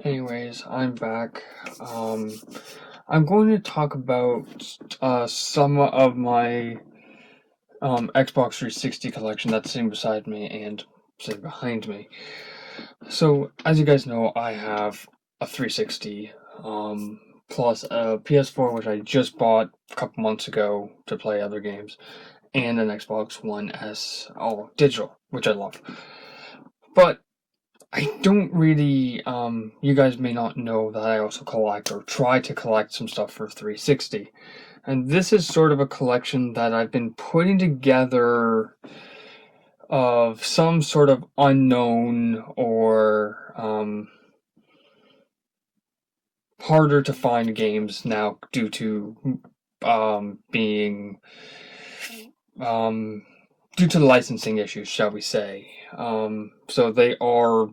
Anyways, I'm back. I'm going to talk about some of my Xbox 360 collection that's sitting beside me and sitting behind me. So, as you guys know, I have a 360 plus a PS4, which I just bought a couple months ago to play other games, and an Xbox One S, all digital, which I love. But I don't really, you guys may not know that I also collect or try to collect some stuff for 360. And this is sort of a collection that I've been putting together of some sort of unknown or harder to find games now due to being due to licensing issues, shall we say. So they are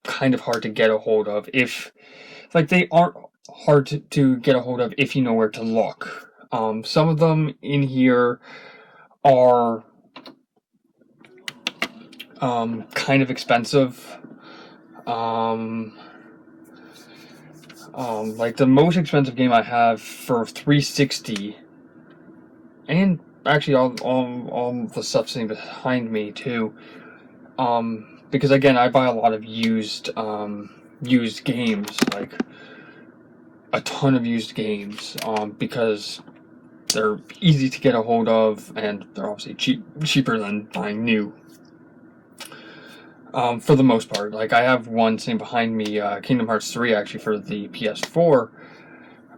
kind of hard to get a hold of they aren't hard to get a hold of if you know where to look. Some of them in here are kind of expensive. Like the most expensive game I have for 360, and actually all the stuff sitting behind me too. Because again, I buy a lot of used games, like a ton of used games, because they're easy to get a hold of, and they're obviously cheaper than buying new. For the most part, like I have one sitting behind me, Kingdom Hearts 3, actually for the PS4.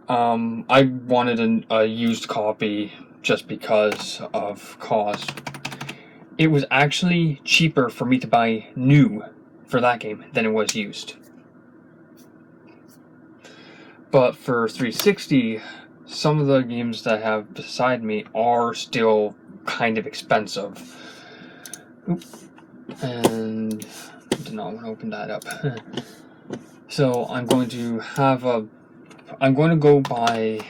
I wanted a used copy just because of cost. It was actually cheaper for me to buy new for that game than it was used. But for 360, some of the games that I have beside me are still kind of expensive. Oops. And I did not want to open that up. So I'm going to go buy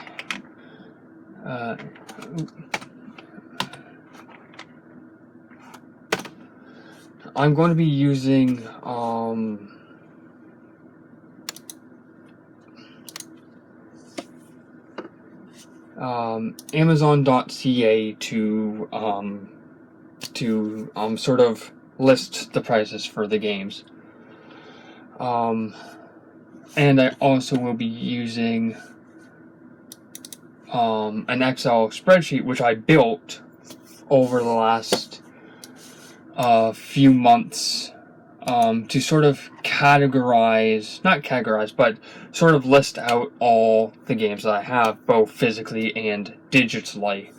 I'm going to be using Amazon.ca to sort of list the prices for the games. And I also will be using an Excel spreadsheet which I built over the last few months to sort of but sort of list out all the games that I have, both physically and digitally.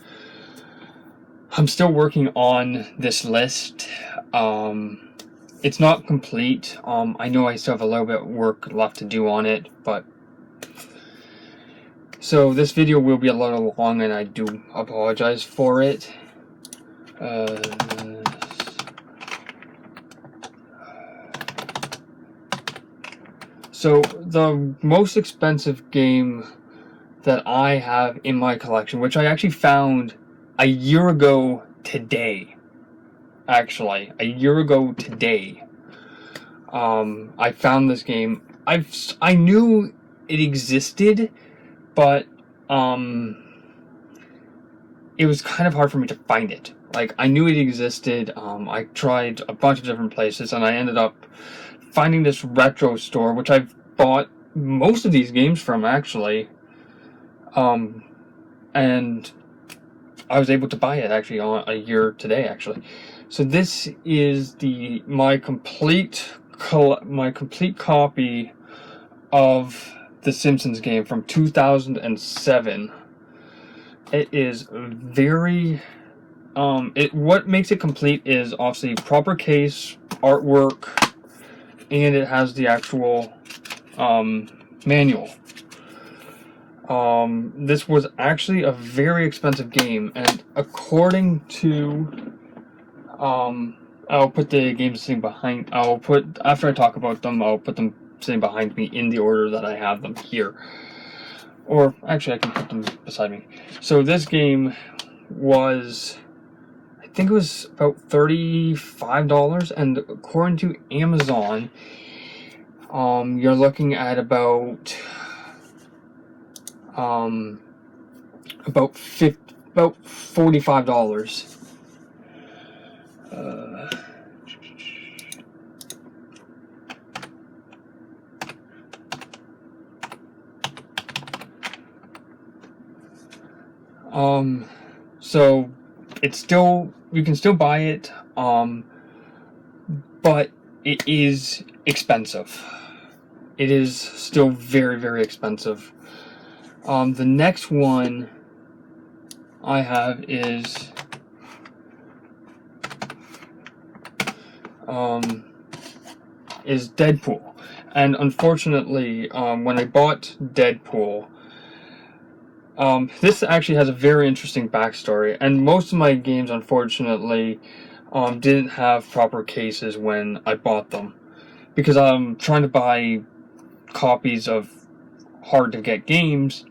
I'm still working on this list. It's not complete. I know I still have a little bit of work left to do on it, but so this video will be a little long, and I do apologize for it. So the most expensive game that I have in my collection, which I actually found a year ago today. Actually, a year ago today, I found this game. I knew it existed, but it was kind of hard for me to find it. Like, I knew it existed. I tried a bunch of different places, and I ended up finding this retro store, which I've bought most of these games from, actually. And I was able to buy it actually on a year today, actually. So this is my complete copy of the Simpsons game from 2007. It is very what makes it complete is obviously proper case, artwork, and it has the actual manual. This was actually a very expensive game, and according to I'll put the games sitting behind. After I talk about them, I'll put them sitting behind me in the order that I have them here. Or actually, I can put them beside me. So this game was, I think it was about $35, and according to Amazon, you're looking at about $45. So it's still, you can still buy it, but it is expensive. It is still very, very expensive. The next one I have is Deadpool. And unfortunately, when I bought Deadpool, this actually has a very interesting backstory, and most of my games, unfortunately, didn't have proper cases when I bought them, because I'm trying to buy copies of hard-to-get games.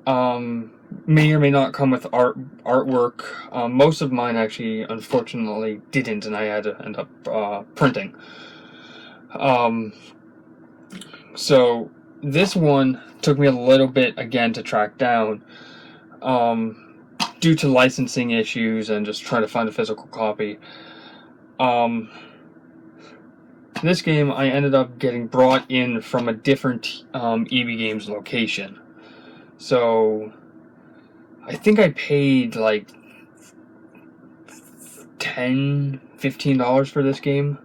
May or may not come with artwork. Most of mine actually, unfortunately, didn't, and I had to end up printing. So this one took me a little bit, again, to track down, due to licensing issues and just trying to find a physical copy. This game I ended up getting brought in from a different EB Games location. So I think I paid like $10-15 for this game,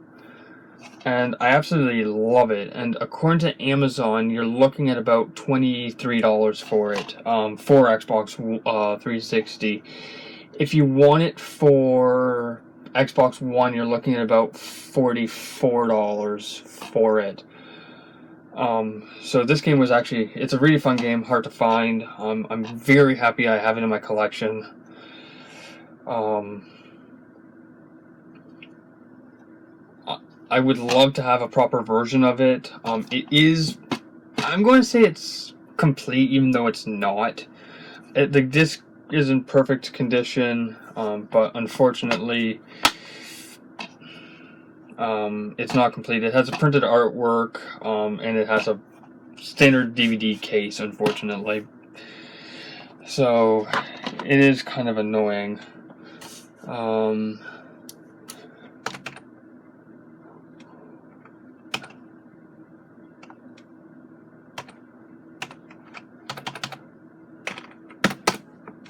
and I absolutely love it. And according to Amazon, you're looking at about $23 for it, for Xbox 360. If you want it for Xbox One, you're looking at about $44 for it. So this game was actually, it's a really fun game, hard to find. I'm very happy I have it in my collection. I would love to have a proper version of it. It is, I'm going to say it's complete, even though it's not. The disc is in perfect condition, but unfortunately, it's not complete. It has a printed artwork, and it has a standard DVD case, unfortunately. So, it is kind of annoying.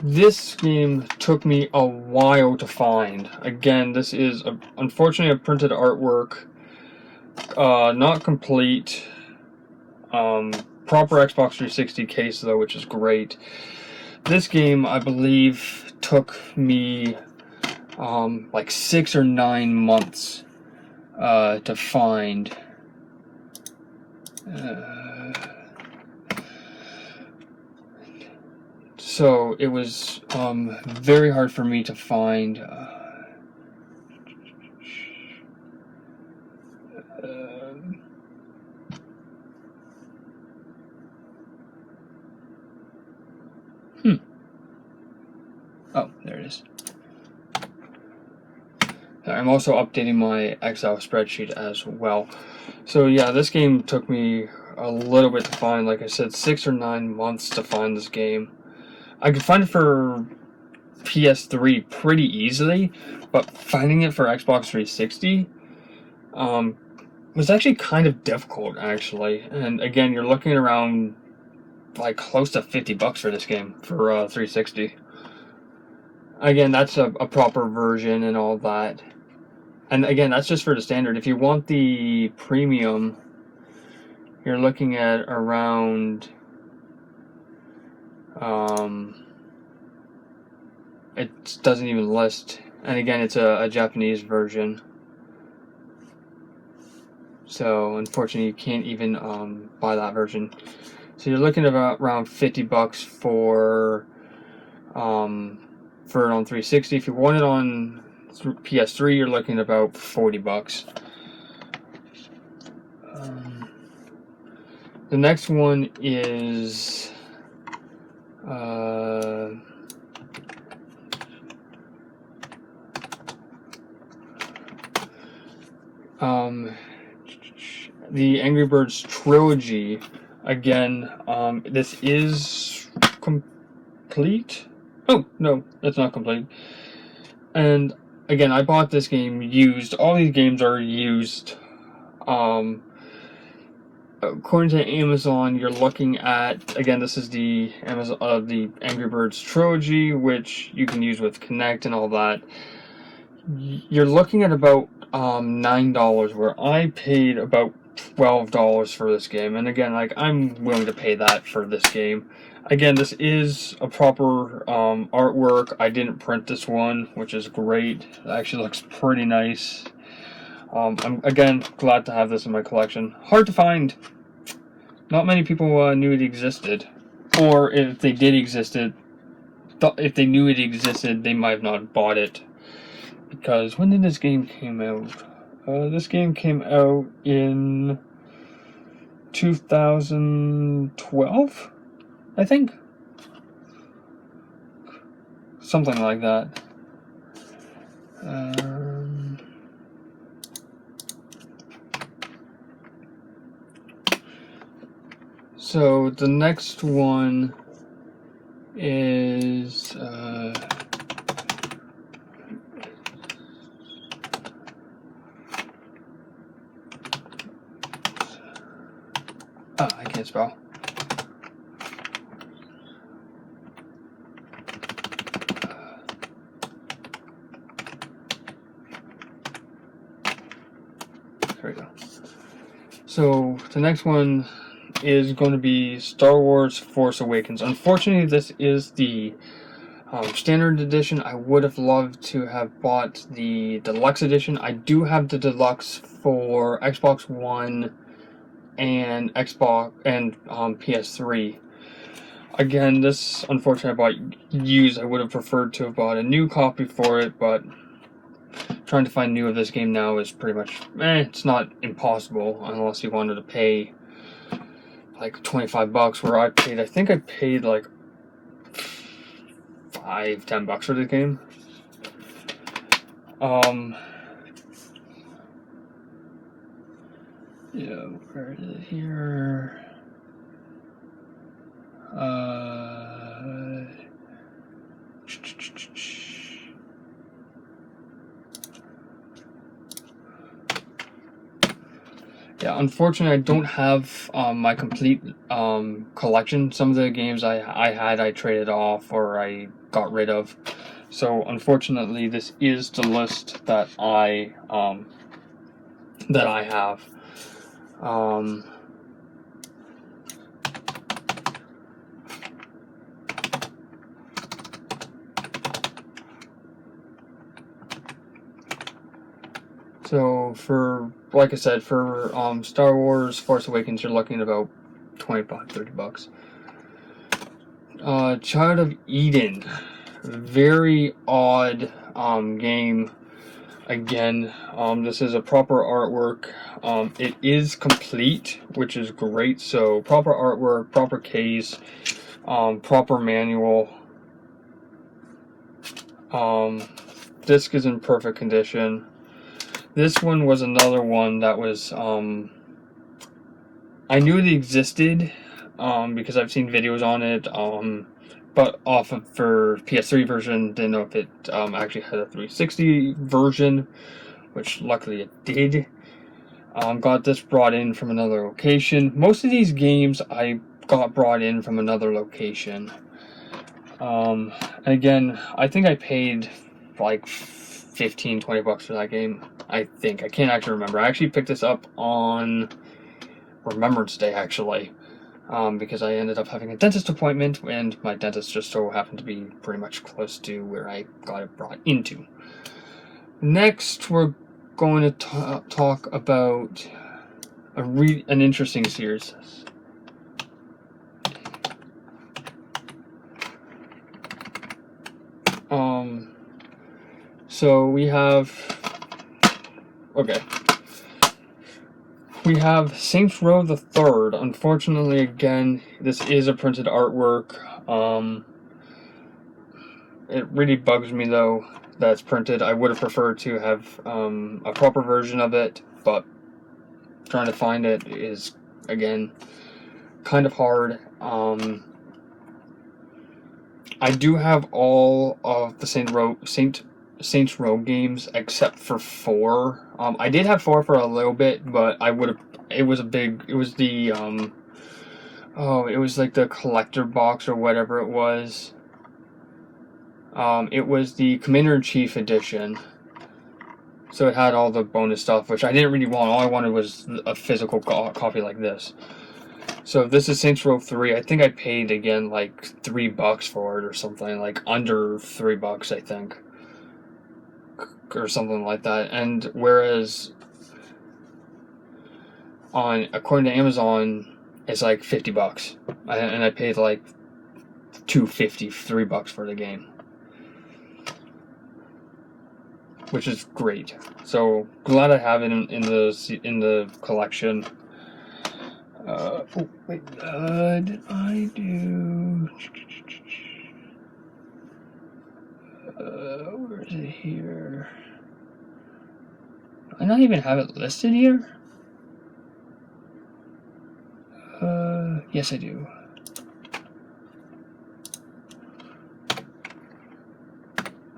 This game took me a while to find. Again, this is unfortunately a printed artwork, not complete. Proper Xbox 360 case though, which is great. This game, I believe, took me like 6 or 9 months to find. So it was very hard for me to find. Oh, there it is. I'm also updating my Excel spreadsheet as well. So yeah, this game took me a little bit to find. Like I said, 6 or 9 months to find this game. I could find it for PS3 pretty easily, but finding it for Xbox 360 was actually kind of difficult, actually. And again, you're looking around like close to $50 for this game for 360. Again, that's a proper version and all that. And again, that's just for the standard. If you want the premium, you're looking at around it doesn't even list, and again, it's a Japanese version, so unfortunately you can't even buy that version. So you're looking at about around $50 for it on 360. If you want it on PS3, you're looking at about $40. The next one is the Angry Birds trilogy. Again, this is complete. Oh, no, it's not complete. And again, I bought this game used. All these games are used. According to Amazon, you're looking at, again, this is the the Angry Birds trilogy, which you can use with Kinect and all that. You're looking at about $9, where I paid about $12 for this game. And again, like, I'm willing to pay that for this game. Again, this is a proper artwork. I didn't print this one, which is great. It actually looks pretty nice. I'm, again, glad to have this in my collection. Hard to find. Not many people knew it existed. Or if they did exist, if they knew it existed, they might have not bought it. Because when did this game came out? This game came out in 2012, I think. Something like that. So the next one is I can't spell. There we go. So the next one is going to be Star Wars Force Awakens. Unfortunately, this is the standard edition. I would have loved to have bought the deluxe edition. I do have the deluxe for Xbox One and Xbox and PS3. Again, this, unfortunately, I bought used. I would have preferred to have bought a new copy for it, but trying to find new of this game now is pretty much, it's not impossible unless you wanted to pay like $25, where I think I paid like $10 for the game. Yeah, where is it here? Yeah, unfortunately, I don't have my complete collection. Some of the games I traded off or I got rid of. So unfortunately, this is the list that I have. So for, like I said, for Star Wars Force Awakens, you're looking at about $25, $30. Child of Eden, very odd game. Again, this is a proper artwork. It is complete, which is great. So proper artwork, proper case, proper manual. Disc is in perfect condition. This one was another one that was, I knew it existed, because I've seen videos on it, but off of for PS3 version, didn't know if it actually had a 360 version, which luckily it did. Got this brought in from another location. Most of these games I got brought in from another location. And again, I think I paid like $15-20 for that game. I think. I can't actually remember. I actually picked this up on Remembrance Day, actually, because I ended up having a dentist appointment, and my dentist just so happened to be pretty much close to where I got it brought into. Next, we're going to talk about an interesting series. So we have, we have Saints Row the Third. Unfortunately, again, this is a printed artwork. It really bugs me though that it's printed. I would have preferred to have a proper version of it, but trying to find it is, again, kind of hard. I do have all of the Saints Row games except for 4. I did have 4 for a little bit, but it was the it was like the collector box or whatever it was. It was the Commander-in-Chief edition. So it had all the bonus stuff, which I didn't really want. All I wanted was a physical copy like this. So this is Saints Row 3. I think I paid, again, like $3 for it or something. Like under $3, I think. Or something like that. And whereas according to Amazon, it's like $50. And I paid like $3 for the game. Which is great. So glad I have it in the collection. Did I do? Where is it here? Do I not even have it listed here? Yes, I do.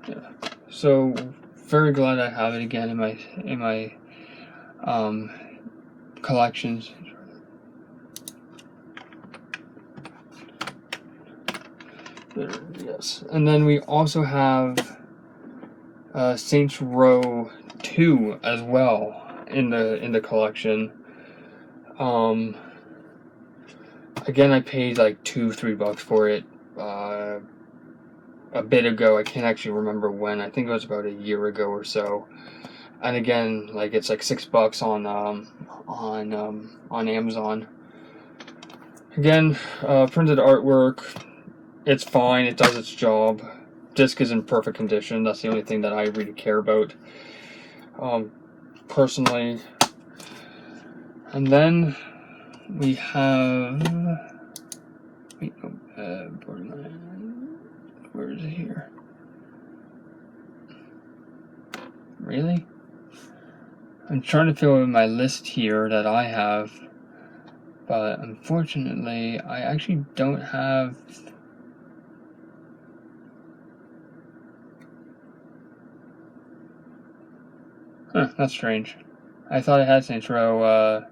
Yeah. So very glad I have it again in my collections. Yes, and then we also have Saints Row 2 as well in the collection. Again, I paid like $3 for it a bit ago. I can't actually remember when. I think it was about a year ago or so. And again, like it's like $6 on Amazon. Again, printed artwork. It's fine. It does its job. Disc is in perfect condition. That's the only thing that I really care about, personally. And then we have. Where is it here? Really? I'm trying to fill in my list here that I have, but unfortunately, I actually don't have. Huh, that's strange. I thought I had Saints Row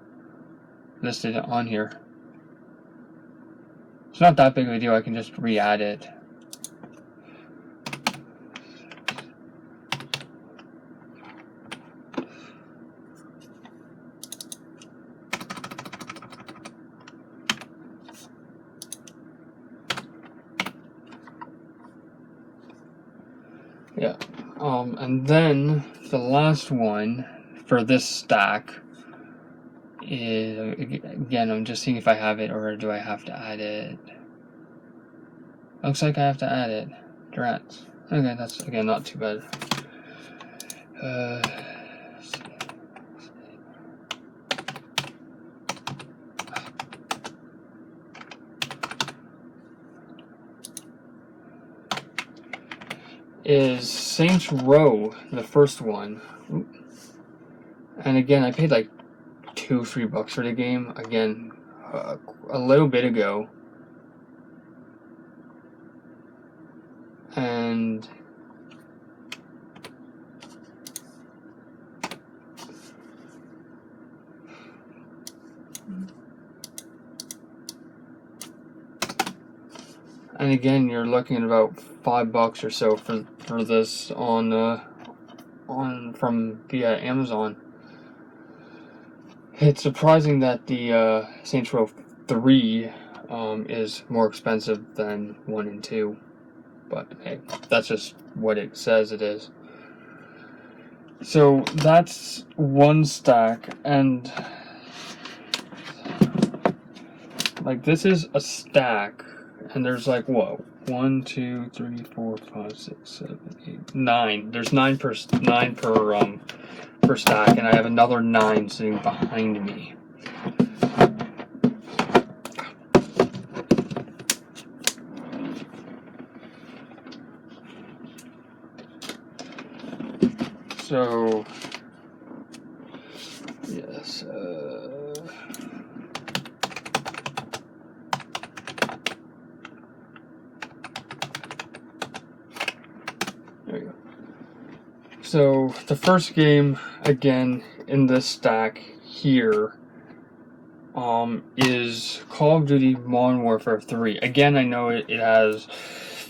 listed on here. It's not that big of a deal. I can just re-add it. Yeah. And then the last one for this stack is, again, I'm just seeing if I have it or do I have to add it. Looks like I have to add it. Durant. Okay, that's, again, not too bad. Is Saints Row, the first one. And again, I paid like $3 for the game. Again, a little bit ago. And again, you're looking at about $5 or so for this via Amazon. It's surprising that the Saints Row 3 is more expensive than 1 and 2, but hey, that's just what it says it is. So that's one stack, and like this is a stack. And there's like what? 1, 2, 3, 4, 5, 6, 7, 8, 9. There's 9 per stack, and I have another 9 sitting behind me. So Yes. There you go. So the first game, again, in this stack here, is Call of Duty Modern Warfare 3. Again, I know it has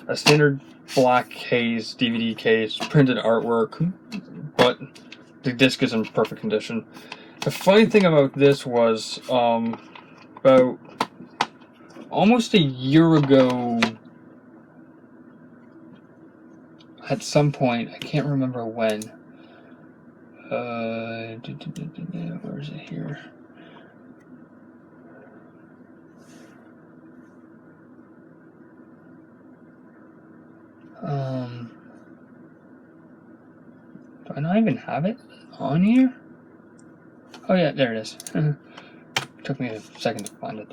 a standard black case, DVD case, printed artwork, but the disc is in perfect condition. The funny thing about this was, about almost a year ago, at some point, I can't remember when, where is it here? Do I not even have it on here? Oh yeah, there it is. Took me a second to find it.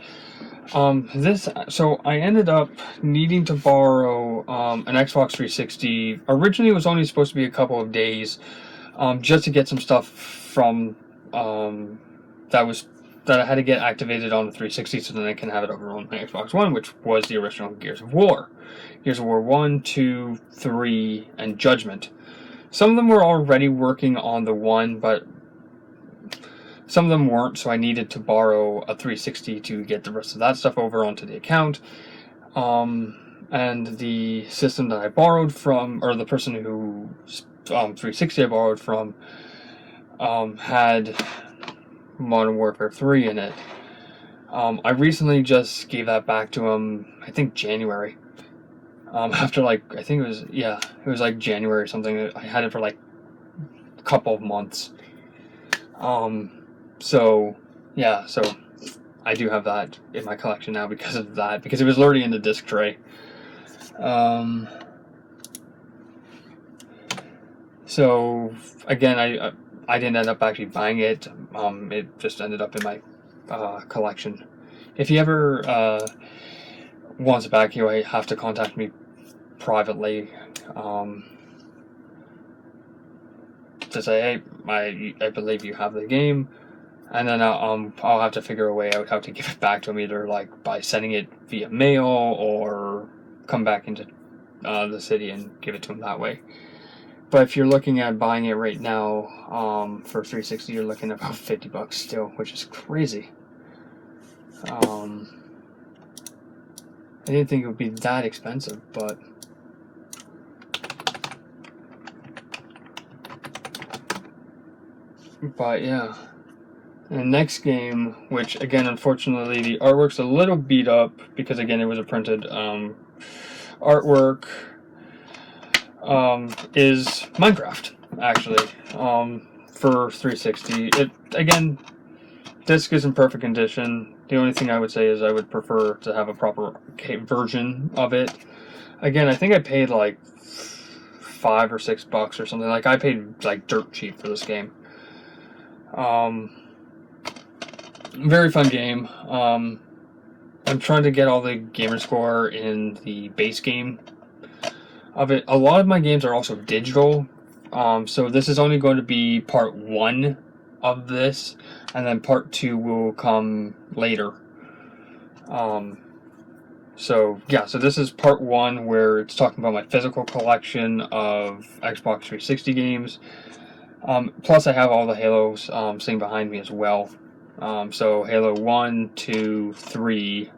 So I ended up needing to borrow an Xbox 360. Originally, it was only supposed to be a couple of days, just to get some stuff from that I had to get activated on the 360, so then I can have it over on my Xbox One, which was the original Gears of War. Gears of War 1, 2, 3, and Judgment. Some of them were already working on the one, but some of them weren't, so I needed to borrow a 360 to get the rest of that stuff over onto the account. And the system that I borrowed from, or the person who 360 I borrowed from, had Modern Warfare 3 in it. I recently just gave that back to him, I think January. After I think it was like January or something. I had it for like a couple of months. So I do have that in my collection now because of that, because it was already in the disc tray. So again, I didn't end up actually buying it. It just ended up in my collection. If he ever wants it back, he'll have to contact me privately to say, hey, I believe you have the game, and then I'll have to figure a way out how to give it back to him, either like by sending it via mail or come back into the city and give it to him that way. But if you're looking at buying it right now for 360, you're looking at about $50 still, which is crazy. I didn't think it would be that expensive, but yeah. And the next game, which again, unfortunately, the artwork's a little beat up because again, it was a printed artwork, is Minecraft, actually, for 360. It, again, disc is in perfect condition. The only thing I would say is I would prefer to have a proper version of it. Again, I think I paid like $5 or $6 or something. Like, I paid like dirt cheap for this game. Very fun game. I'm trying to get all the gamer score in the base game of it. A lot of my games are also digital, so this is only going to be part 1 of this, and then part 2 will come later. So this is part 1, where it's talking about my physical collection of Xbox 360 games. Plus I have all the Halos sitting behind me as well. So Halo 1, 2, 3,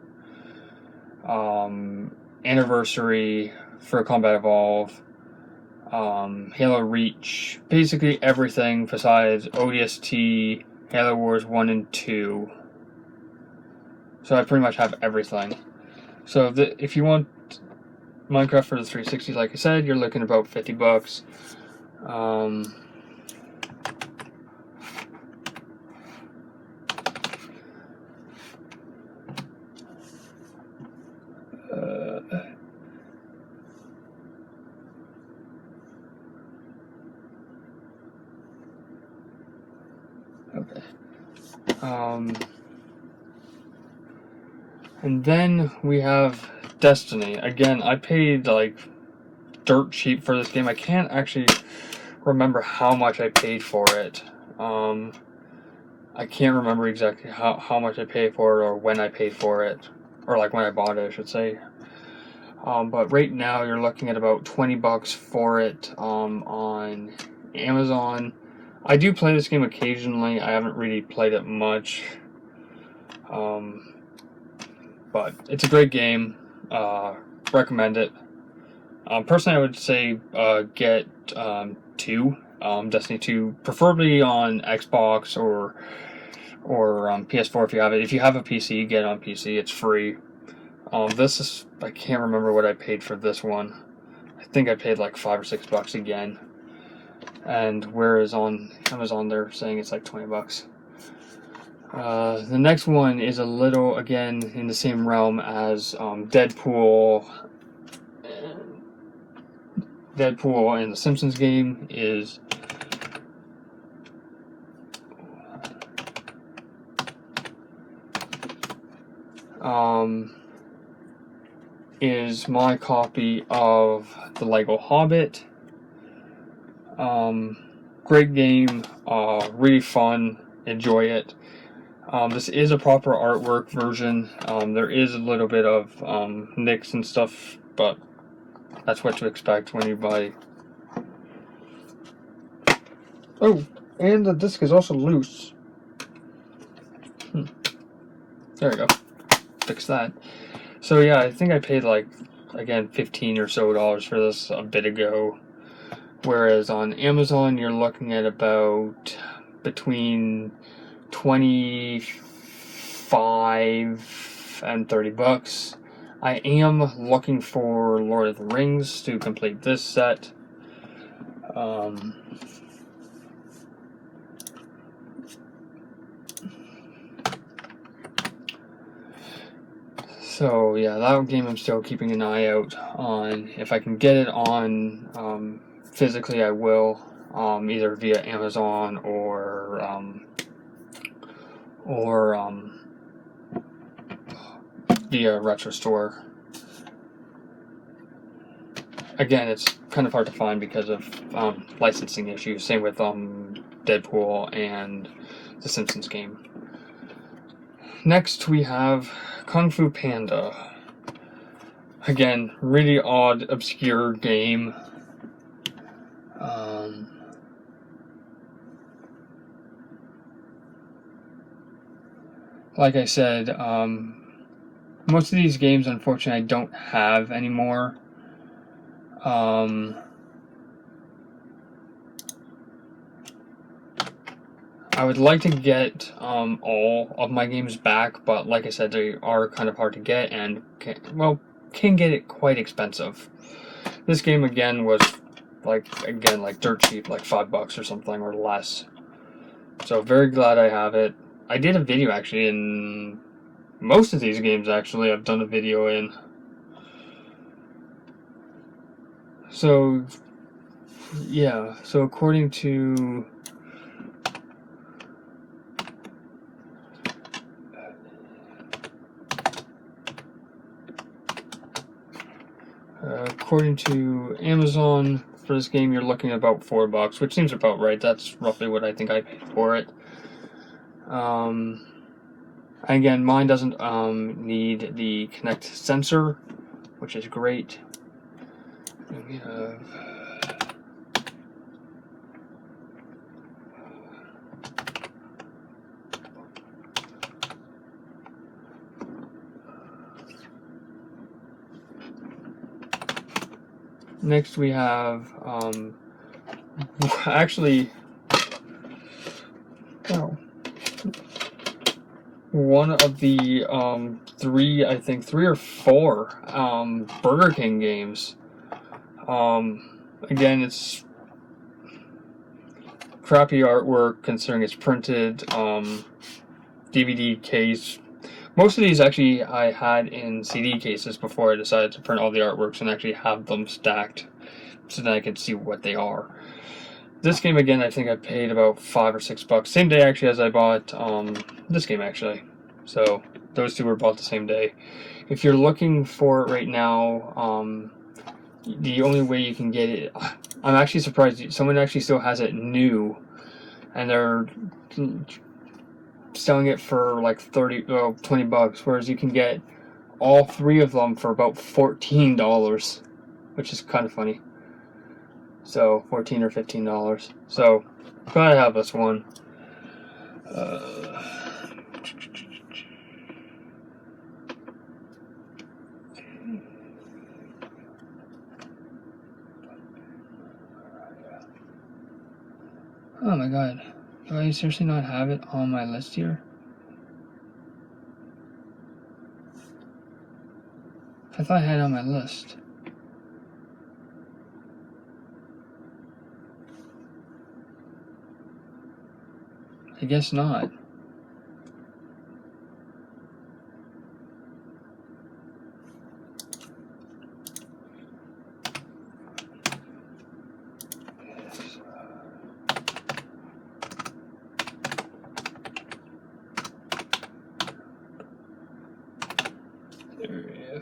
Anniversary, For Combat Evolve, Halo Reach, basically everything besides ODST, Halo Wars 1 and 2. So I pretty much have everything. So if you want Minecraft for the 360, like I said, you're looking about $50. Okay. And then we have Destiny. Again, I paid like dirt cheap for this game. I can't actually remember how much I paid for it. I can't remember exactly how much I paid for it or when I paid for it, or like when I bought it, I should say. But right now you're looking at about $20 for it on Amazon. I do play this game occasionally. I haven't really played it much, but it's a great game. Recommend it. Personally, I would say get 2, Destiny 2, preferably on Xbox or PS4 if you have it. If you have a PC, get it on PC. It's free. This is, I can't remember what I paid for this one. I think I paid like $5 or $6 again. And whereas on Amazon they're saying it's like $20. The next one is a little, again, in the same realm as Deadpool and the Simpsons game is my copy of the Lego Hobbit. Great game, really fun, enjoy it. This is a proper artwork version. There is a little bit of nicks and stuff, but that's what to expect when you buy. Oh, and the disc is also loose. There we go. Fix that. So yeah, I think I paid like, again, $15 or so for this a bit ago. Whereas on Amazon, you're looking at about between $25 and $30. I am looking for Lord of the Rings to complete this set. So yeah, that game I'm still keeping an eye out on. If I can get it on physically, I will, either via Amazon or via Retro Store. Again, it's kind of hard to find because of licensing issues. Same with Deadpool and the Simpsons game. Next, we have Kung Fu Panda. Again, really odd, obscure game. Like I said, most of these games, unfortunately, I don't have anymore. I would like to get all of my games back, but like I said, they are kind of hard to get and can get it quite expensive. This game again was like dirt cheap, like $5 or something or less. So very glad I have it. I did a video actually in most of these games. Actually, I've done a video in. So yeah, so according to Amazon, for this game, you're looking at about $4, which seems about right. That's roughly what I think I paid for it. Again, mine doesn't need the Kinect sensor, which is great. And we have next we have actually one of the three or four Burger King games. Again, it's crappy artwork considering it's printed, DVD case. Most of these actually I had in CD cases before I decided to print all the artworks and actually have them stacked so that I could see what they are. This game, again, I think I paid about $5 or $6. Same day, actually, as I bought this game, actually. So, those two were bought the same day. If you're looking for it right now, the only way you can get it... I'm actually surprised someone actually still has it new. And they're selling it for like 20 bucks, whereas you can get all 3 of them for about $14, which is kind of funny. So $14 or $15. So glad I have this one. Oh my god. Do I seriously not have it on my list here? I thought I had it on my list. I guess not.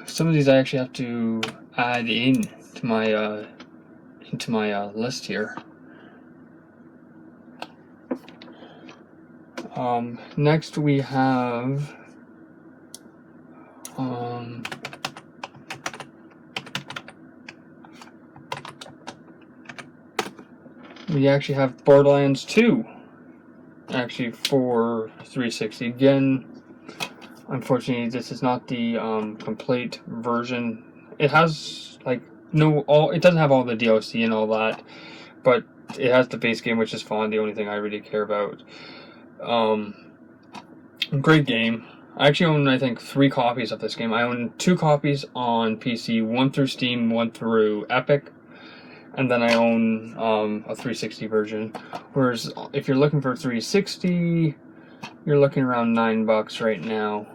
Some of these I actually have to add in to my list here. Next we have we actually have Borderlands 2 actually for 360. Again, unfortunately, this is not the complete version. It has like it doesn't have all the DLC and all that, but it has the base game, which is fun. The only thing I really care about. Great game. I actually own, I think, 3 copies of this game. I own 2 copies on PC, one through Steam, one through Epic, and then I own a 360 version. Whereas if you're looking for 360, you're looking around $9 right now.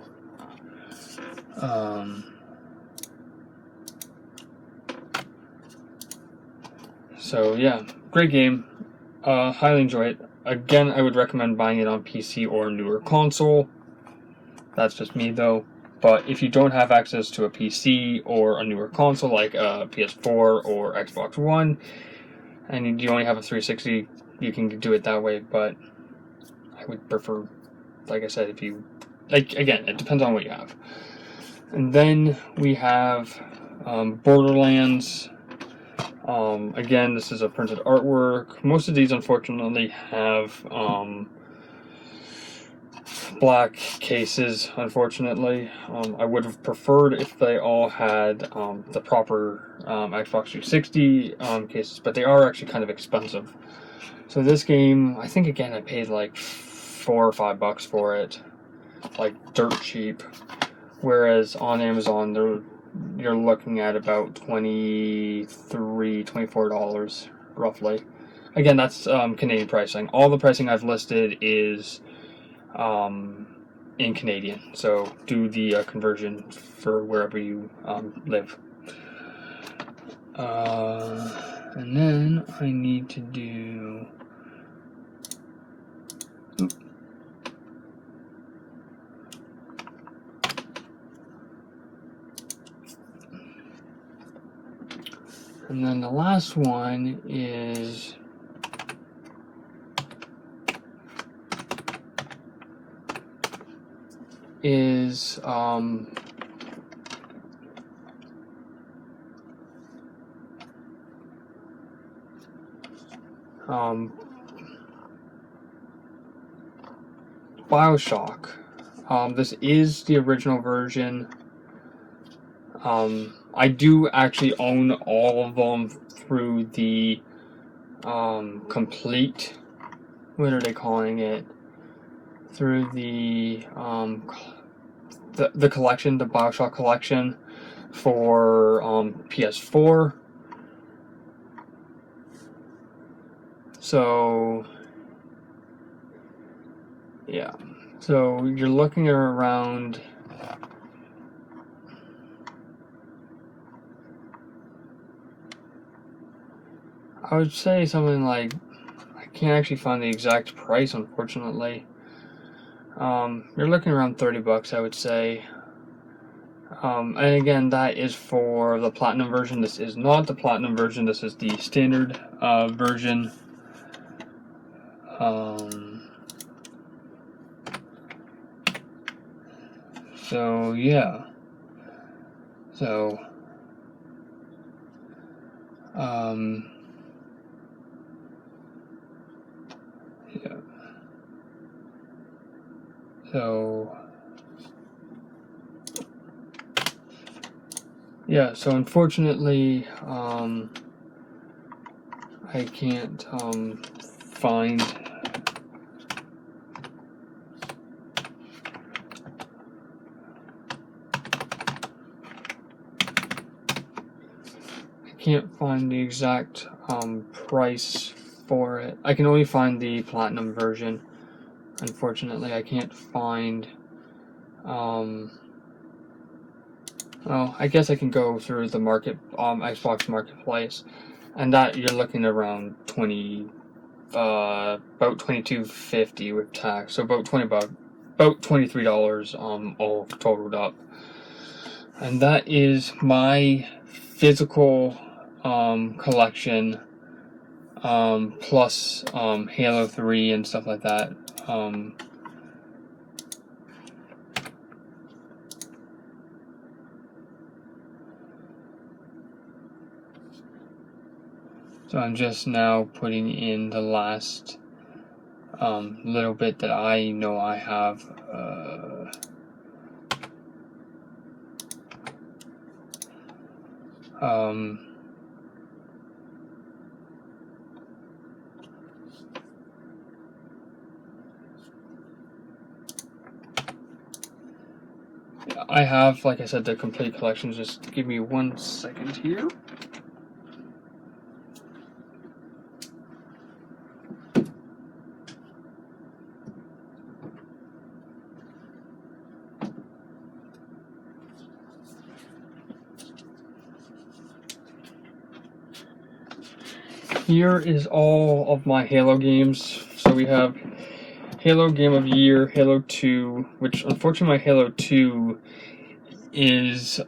So yeah, great game. Highly enjoy it. Again, I would recommend buying it on PC or newer console. That's just me though. But if you don't have access to a PC or a newer console like a PS4 or Xbox One, and you only have a 360, you can do it that way. But I would prefer, like I said, if you again, it depends on what you have. And then we have Borderlands. Again, this is a printed artwork. Most of these, unfortunately, have black cases, unfortunately. I would have preferred if they all had the proper Xbox 360 cases, but they are actually kind of expensive. So this game, I think, again, I paid like $4 or $5 for it, like dirt cheap. Whereas on Amazon, you're looking at about $23, $24 roughly. Again, that's Canadian pricing. All the pricing I've listed is in Canadian, so do the conversion for wherever you live. And then I need to do. And then the last one is BioShock. This is the original version. I do actually own all of them through the complete, what are they calling it? Through the collection, the BioShock collection for PS4. So yeah, so you're looking at around I would say something like, I can't actually find the exact price, unfortunately. You're looking around $30, I would say. And again, that is for the Platinum version. This is not the Platinum version. This is the standard version. So yeah. So yeah. So yeah, so unfortunately, I can't find the exact price for it. I can only find the platinum version. Unfortunately, I can't find well, I guess I can go through the Xbox Marketplace, and that you're looking around about $22.50 with tax, so about about $23 all totaled up, and that is my physical collection plus Halo 3 and stuff like that. So I'm just now putting in the last little bit that I know I have. I have, like I said, the complete collection. Just give me 1 second here. Here is all of my Halo games. So we have Halo Game of Year, Halo 2, which unfortunately my Halo 2 is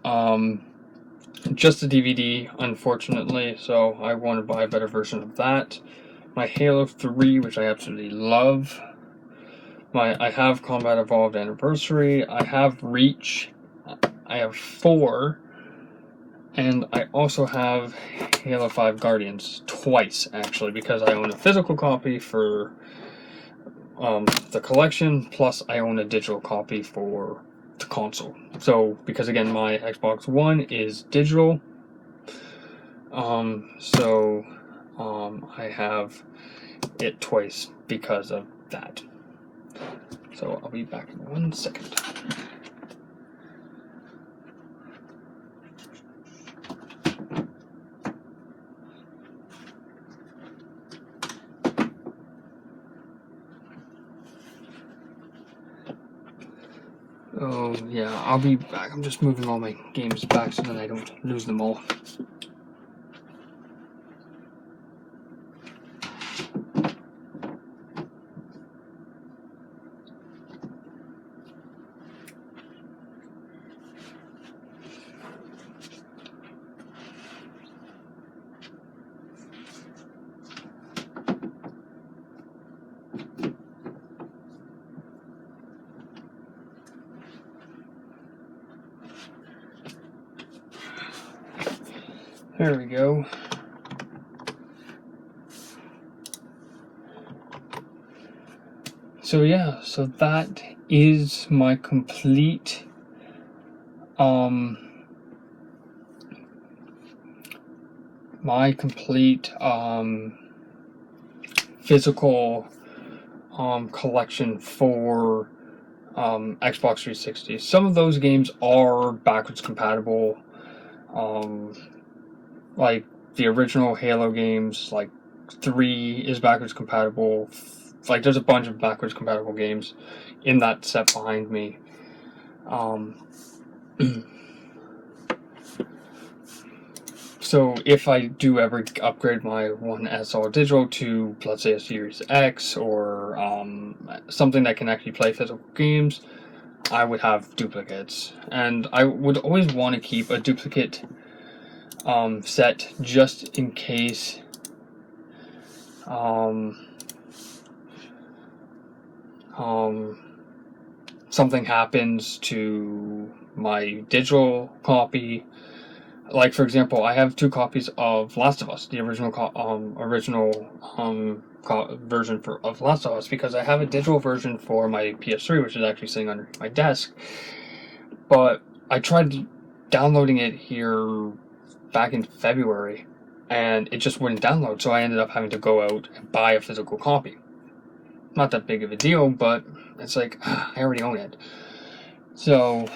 just a DVD, unfortunately, so I want to buy a better version of that. My Halo 3, which I absolutely love. I have Combat Evolved Anniversary, I have Reach, I have 4, and I also have Halo 5 Guardians, twice actually, because I own a physical copy for the collection, plus I own a digital copy for the console. So, because again, my Xbox One is digital, I have it twice because of that. So I'll be back in 1 second. Oh yeah, I'll be back. I'm just moving all my games back so that I don't lose them all. There we go. So yeah, so that is my complete physical collection for Xbox 360. Some of those games are backwards compatible, like the original Halo games, like 3 is backwards compatible. Like there's a bunch of backwards compatible games in that set behind me. So if I do ever upgrade my One S all digital to, let's say, a Series X or something that can actually play physical games, I would have duplicates, and I would always want to keep a duplicate set just in case something happens to my digital copy. Like, for example, I have 2 copies of Last of Us, the original version of Last of Us, because I have a digital version for my PS3, which is actually sitting under my desk. But I tried downloading it here back in February, and it just wouldn't download, so I ended up having to go out and buy a physical copy. Not that big of a deal, but it's like, I already own it. So,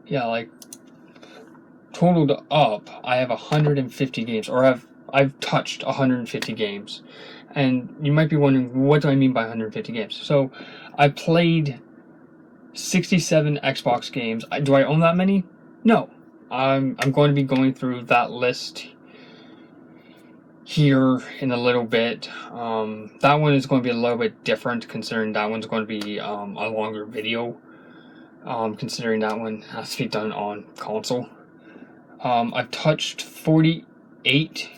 yeah, like, totaled up, I have 150 games, or I've touched 150 games. And you might be wondering, what do I mean by 150 games? So, I played 67 Xbox games. Do I own that many? No. I'm going to be going through that list here in a little bit. That one is going to be a little bit different, considering that one's going to be a longer video. Considering that one has to be done on console. I've touched 48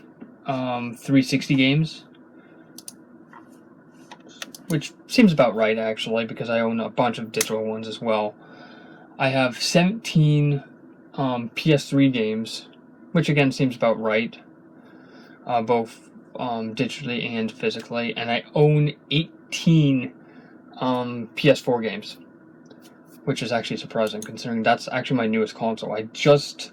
360 games, which seems about right, actually, because I own a bunch of digital ones as well. I have 17 PS3 games, which again seems about right, both digitally and physically, and I own 18 PS4 games, which is actually surprising, considering that's actually my newest console. I just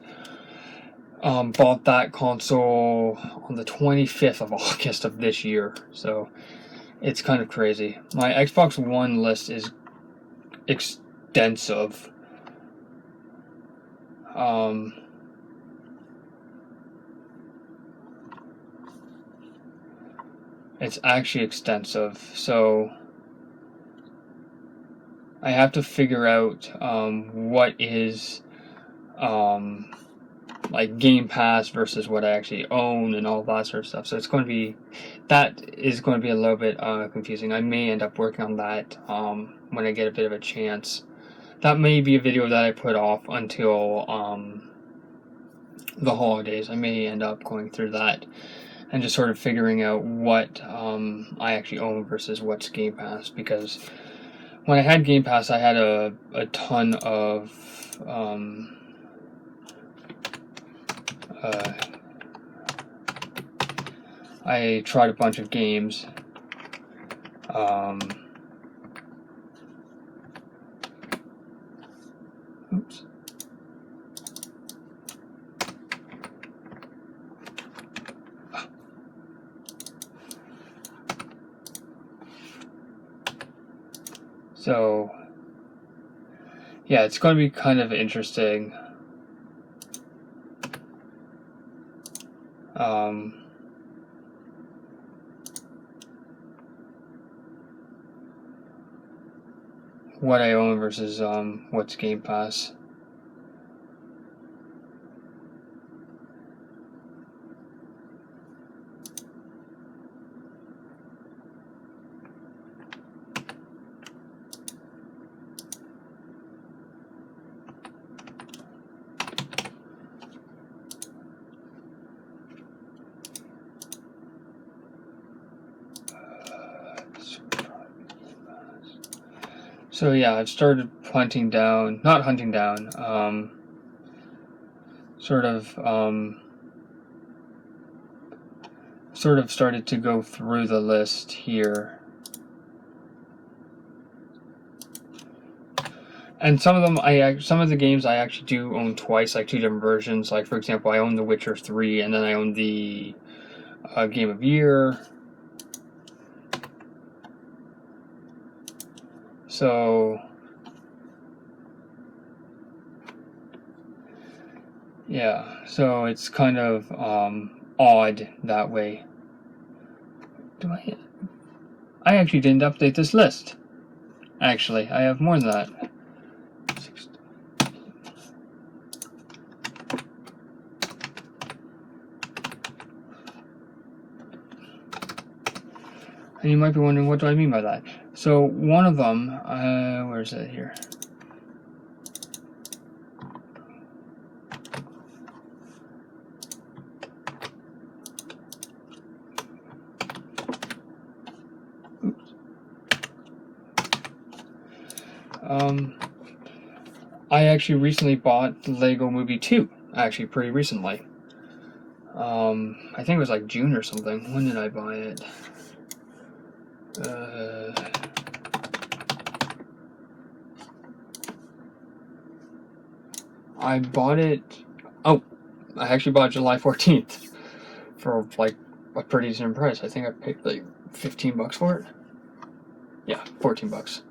bought that console on the 25th of August of this year, so it's kind of crazy. My Xbox One list is extensive. It's actually extensive, so I have to figure out what is like Game Pass versus what I actually own and all that sort of stuff. So that is going to be a little bit confusing. I may end up working on that when I get a bit of a chance. That may be a video that I put off until the holidays. I may end up going through that and just sort of figuring out what I actually own versus what's Game Pass, because when I had Game Pass, I had a ton of I tried a bunch of games. Oops. So, yeah, it's going to be kind of interesting. What I own versus what's Game Pass. So yeah, I've started not hunting down, sort of started to go through the list here. And some of the games I actually do own twice, like 2 different versions. Like, for example, I own The Witcher 3, and then I own the Game of Year. So, yeah, so it's kind of odd that way. I actually didn't update this list. Actually, I have more than that. And you might be wondering, what do I mean by that? So one of them, where is it here? Oops. I actually recently bought Lego Movie 2, actually pretty recently. I think it was like June or something. When did I buy it? I bought it, oh, I actually bought it July 14th for like a pretty decent price. I think I paid like $15 for it. Yeah, $14.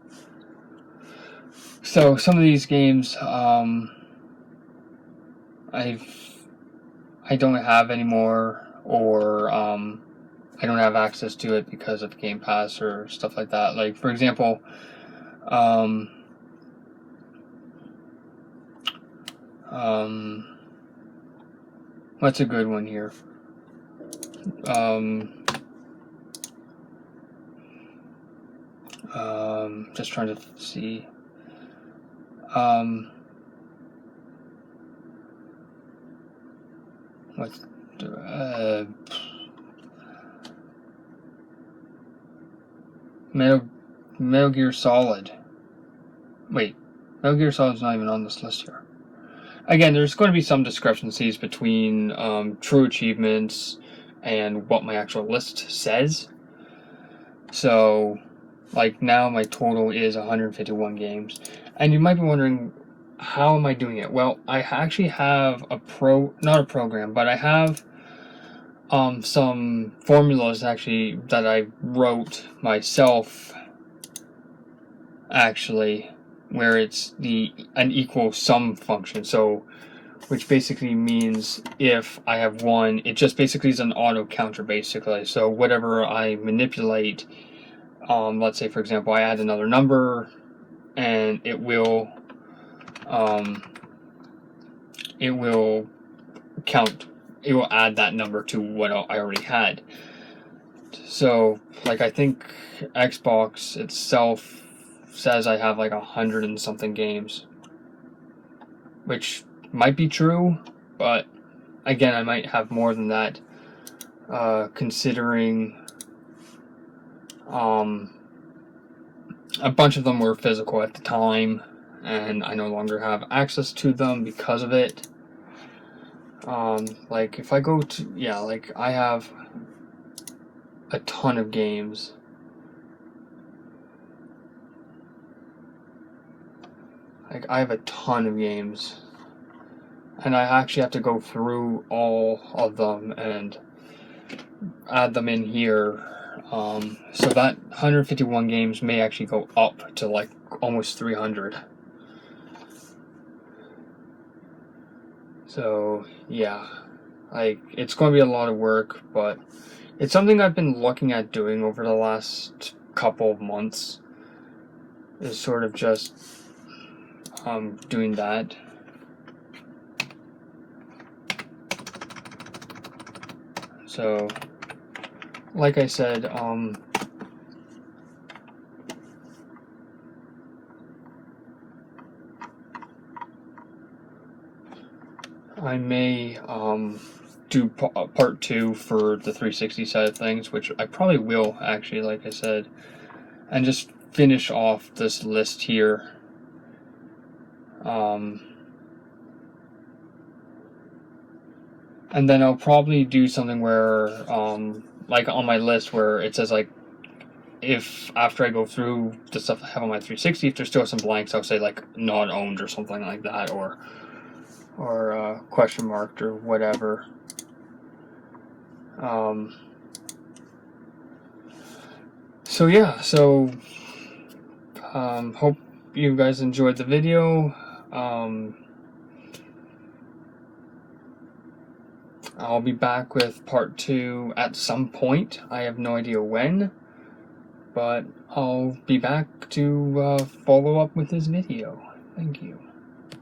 So some of these games, I don't have anymore, or I don't have access to it because of Game Pass or stuff like that. Like, for example, what's a good one here? Just trying to see. What's Metal Gear Solid. Wait, Metal Gear Solid's not even on this list here. Again, there's going to be some discrepancies between true achievements and what my actual list says. So, like, now my total is 151 games. And you might be wondering, how am I doing it? Well, I actually have not a program, but I have some formulas actually that I wrote myself, actually, where it's an equal sum function. So, which basically means if I have one, it just basically is an auto counter, basically. So whatever I manipulate, let's say, for example, I add another number, and it will count. It will add that number to what I already had. So, like, I think Xbox itself says I have like 100 and something games, which might be true, but again, I might have more than that, considering a bunch of them were physical at the time, and I no longer have access to them because of it. Like, if I go to, like, I have a ton of games. Like, I have a ton of games, and I actually have to go through all of them and add them in here. So that 151 games may actually go up to like almost 300. So yeah, like, it's going to be a lot of work, but it's something I've been looking at doing over the last couple of months, is sort of just doing that. So, like I said, I may do part 2 for the 360 side of things, which I probably will, actually, like I said, and just finish off this list here. And then I'll probably do something where, like on my list where it says, like, if after I go through the stuff I have on my 360, if there's still some blanks, I'll say like not owned or something like that, or question marked or whatever. So yeah, hope you guys enjoyed the video. I'll be back with part 2 at some point. I have no idea when, but I'll be back to follow up with this video. Thank you.